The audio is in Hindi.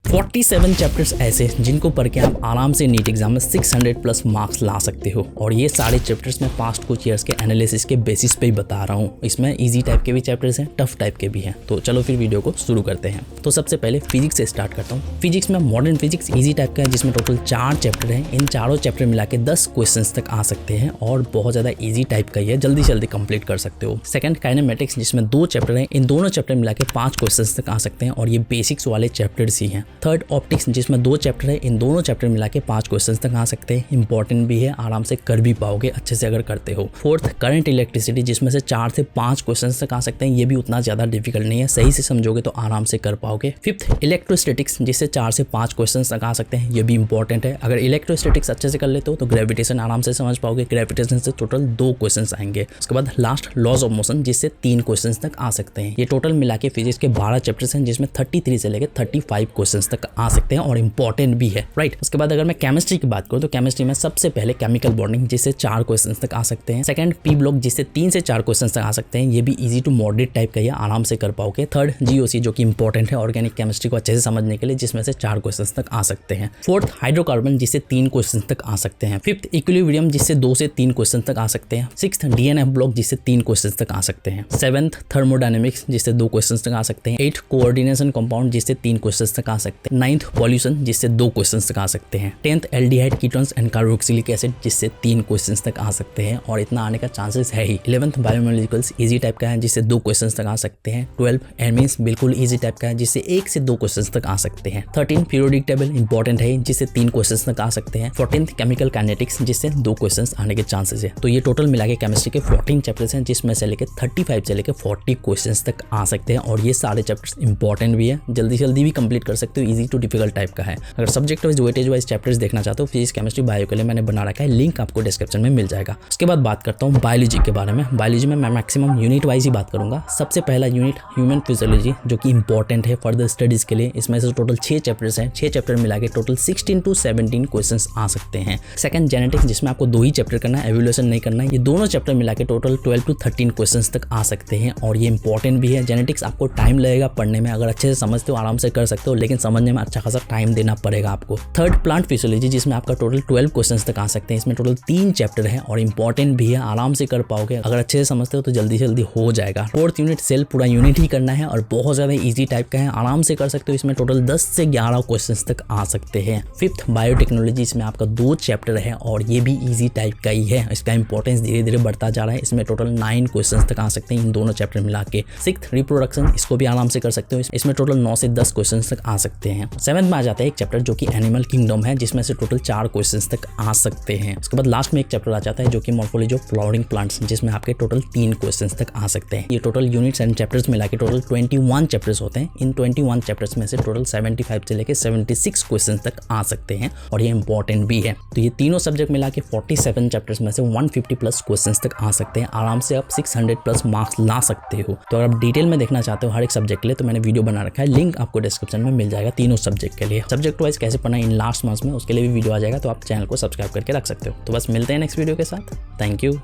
47 चैप्टर्स ऐसे जिनको पढ़ के आप आराम से नीट एग्जाम में 600 प्लस मार्क्स ला सकते हो। और ये सारे चैप्टर्स मैं पास्ट कुछ ईयर्स के एनालिसिस के बेसिस पे ही बता रहा हूँ। इसमें इजी टाइप के भी चैप्टर्स हैं, टफ टाइप के भी हैं। तो चलो फिर वीडियो को शुरू करते हैं। तो सबसे पहले फिजिक्स से स्टार्ट करता हूँ। फिजिक्स में मॉडर्न फिजिक्स इजी टाइप का है, जिसमें टोटल 4 चैप्टर हैं। इन चारों चैप्टर मिला के 10 क्वेश्चन तक आ सकते हैं और बहुत ज्यादा ईजी टाइप का ही है, जल्दी जल्दी कंप्लीट कर सकते हो। सेकंड काइनेमेटिक्स, जिसमें 2 चैप्टर हैं। इन दोनों चैप्टर मिला के 5 क्वेश्चन तक आ सकते हैं और ये बेसिक्स वाले चैप्टर्स ही हैं। थर्ड ऑप्टिक्स, जिसमें 2 चैप्टर है। इन दोनों चैप्टर मिला के 5 क्वेश्चन तक आ सकते हैं। इंपॉर्टेंट भी है, आराम से कर भी पाओगे अच्छे से अगर करते हो। फोर्थ करंट इलेक्ट्रिसिटी, जिसमें से 4 से 5 क्वेश्चन तक आ सकते हैं। ये भी उतना ज्यादा डिफिकल्ट नहीं है, सही से समझोगे तो आराम से कर पाओगे। फिफ्थ इलेक्ट्रोस्टैटिक्स, जिससे 4 से 5 क्वेश्चन तक आ सकते हैं। ये भी इंपॉर्टेंट है, अगर इलेक्ट्रोस्टैटिक्स अच्छे से कर लेते हो तो ग्रेविटेशन आराम से समझ पाओगे। ग्रेविटेशन से टोटल 2 क्वेश्चन आएंगे। उसके बाद लास्ट लॉज ऑफ मोशन, जिससे 3 क्वेश्चन तक आ सकते हैं। ये टोटल मिला के फिजिक्स के 12 चैप्टर्स हैं, जिसमें 33 से लेकर 35 क्वेश्चन तक आ सकते हैं और इंपॉर्टेंट भी है, राइट। उसके बाद अगर मैं केमिस्ट्री की बात करूं तो केमिस्ट्री में सबसे पहले केमिकल बॉन्डिंग, जिससे 4 क्वेश्चन तक आ सकते हैं। सेकंड पी ब्लॉक, जिससे 3 से 4 क्वेश्चन तक आ सकते हैं। ये भी इजी टू मॉडरेट टाइप का है, आराम से कर पाओगे। थर्ड जीओसी, जो कि इंपॉर्टेंट है ऑर्गेनिक केमिस्ट्री को अच्छे से समझने के लिए, जिसमें से 4 क्वेश्चन तक आ सकते हैं। फोर्थ हाइड्रोकार्बन, जिससे 3 क्वेश्चन तक आ सकते हैं। फिफ्थ इक्विलिब्रियम, जिससे 2 से 3 क्वेश्चन तक आ सकते हैं। सिक्स्थ डीएनएफ ब्लॉक, जिससे 3 क्वेश्चन तक आ सकते हैं। सेवंथ थर्मोडायनेमिक्स, जिससे 2 क्वेश्चन तक आ सकते हैं। 8th कोऑर्डिनेशन कंपाउंड, जिससे 3 क्वेश्चन तक आ सकते हैं। 9th पॉल्यूशन, जिससे 2 क्वेश्चन तक आ सकते हैं। 10th aldehyde ketones and carboxylic acid, जिससे 3 क्वेश्चन तक आ सकते हैं और इतना आने का चांसेस है ही। 11th बायोमोलिकुल्स इजी टाइप का है, जिससे 2 क्वेश्चन तक आ सकते हैं। 12th एमीन्स बिल्कुल इजी टाइप का है, जिससे 1 से 2 क्वेश्चन तक आ सकते हैं। 13th पीरियोडिक टेबल इंपॉर्टेंट है, जिससे 3 क्वेश्चन तक आ सकते हैं। 14th केमिकल काइनेटिक्स, जिससे 2 क्वेश्चन आने के चांसेस है। तो ये टोटल मिला के केमिस्ट्री के 14 चैप्टर्स हैं, जिसमें से लेके 35 से लेके 40 क्वेश्चन तक आ सकते हैं और ये सारे चैप्टर्स इंपॉर्टेंट भी है, जल्दी जल्दी भी कंप्लीट कर सकते हो। इजी टू डिफिकल्ट टाइप का है। अगर subject wise weightage wise chapters देखना चाहते हो फिजिक्स केमिस्ट्री बायो के लिए, मैंने बना रखा है, लिंक आपको डिस्क्रिप्शन में मिल जाएगा। उसके बाद बात करता हूँ बायोलॉजी के बारे में। बायोलॉजी में मैं मैक्सिमम यूनिट वाइज ही बात करूंगा। सबसे पहला यूनिट ह्यूमन फिजियोलॉजी, जो कि इंपॉर्टेंट है फर्दर स्टडीज के लिए। इसमें से टोटल 6 चैप्टर्स हैं। 6 चैप्टर मिला के टोटल 16 to 17 क्वेश्चंस आ सकते हैं। सेकंड जेनेटिक्स, जिसमें आपको 2 ही चैप्टर करना है, एवोल्यूशन नहीं करना है। ये दोनों चैप्टर मिला के टोटल 12 to 13 क्वेश्चंस तक आ सकते हैं और ये इंपॉर्टेंट भी है। जेनेटिक्स आपको टाइम लगेगा पढ़ने में, अगर अच्छे से समझते हो आराम से कर सकते हो, लेकिन समझने में अच्छा खासा टाइम देना पड़ेगा आपको। थर्ड प्लांट फिजियोलॉजी, जिसमें आपका टोटल 12 क्वेश्चंस तक आ सकते हैं। इसमें टोटल 3 चैप्टर है और इंपॉर्टेंट भी है, आराम से कर पाओगे, अगर अच्छे से समझते हो तो जल्दी जल्दी हो जाएगा। फोर्थ यूनिट सेल, पूरा यूनिट ही करना है और बहुत ज्यादा इजी टाइप का है, आराम से कर सकते हो। इसमें टोटल 10 से 11 क्वेश्चंस तक आ सकते हैं। फिफ्थ बायोटेक्नोलॉजी, इसमें आपका 2 चैप्टर है और ये भी इजी टाइप का ही है, इसका इंपॉर्टेंस धीरे धीरे बढ़ता जा रहा है। इसमें टोटल 9 क्वेश्चंस तक आ सकते हैं इन दोनों चैप्टर मिला के। सिक्स्थ रिप्रोडक्शन, इसको भी आराम से कर सकते हो। इसमें टोटल 9 से 10 क्वेश्चन तक आ सकते हैं। 7th में आ जाता है एक चैप्टर जो कि एनिमल किंगडम है, जिसमें से टोटल 4 क्वेश्चन तक आ सकते हैं। उसके बाद लास्ट में एक चैप्टर आ जाता है जो कि मॉर्फोलॉजी ऑफ फ्लावरिंग प्लांट्स, जिसमें आपके टोटल 3 क्वेश्चन तक आ सकते हैं। ये टोटल यूनिट्स एंड चैप्टर्स मिला के टोटल 21 चैप्टर्स होते हैं। इन 21 चैप्टर्स में से टोटल 75 से लेकर 76 क्वेश्चन तक आ सकते हैं और ये इंपॉर्टेंट भी है। तो ये तीनों सब्जेक्ट मिला के 47 चैप्टर्स में से 150 प्लस क्वेश्चन तक आ सकते हैं। आराम से आप 600 प्लस मार्क्स ला सकते हो। तो अगर आप डिटेल में देखना चाहते हो हर एक सब्जेक्ट के लिए, तो मैंने वीडियो बना रखा है, लिंक आपको डिस्क्रिप्शन में मिल जाएगा तीनों सब्जेक्ट के लिए। सब्जेक्ट वाइज कैसे पढ़ना इन लास्ट मंथ्स में, उसके लिए भी वीडियो आ जाएगा, तो आप चैनल को सब्सक्राइब करके रख सकते हो। तो बस मिलते हैं नेक्स्ट वीडियो के साथ। Thank you.